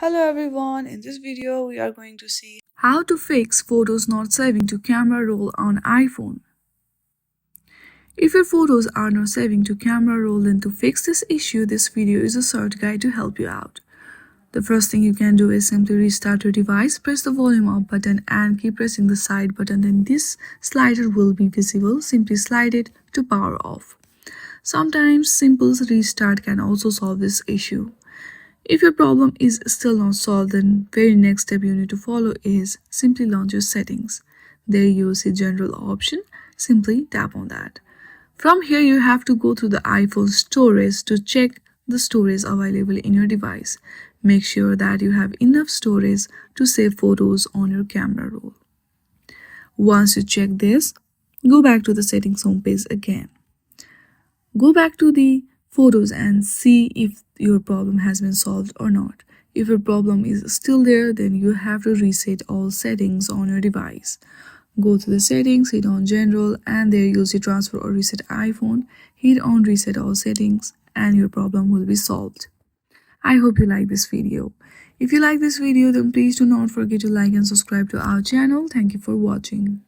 Hello everyone, in this video we are going to see how to fix photos not saving to camera roll on iPhone. If your photos are not saving to camera roll, then to fix this issue, this video is a short guide to help you out. The first thing you can do is simply restart your device, press the volume up button and keep pressing the side button, then this slider will be visible. Simply slide it to power off. Sometimes simple restart can also solve this issue. If your problem is still not solved, then very next step you need to follow is simply launch your settings. There you'll see general option. Simply tap on that. From here you have to go through the iPhone storage to check the storage available in your device. Make sure that you have enough storage to save photos on your camera roll. Once you check this, go back to the settings homepage again. Go back to the photos and see if your problem has been solved or not. If your problem is still there, then you have to reset all settings on your device. Go to the settings, hit on general, and there you'll see transfer or reset iPhone. Hit on reset all settings and your problem will be solved. I hope you like this video. If you like this video, then please do not forget to like and subscribe to our channel. Thank you for watching.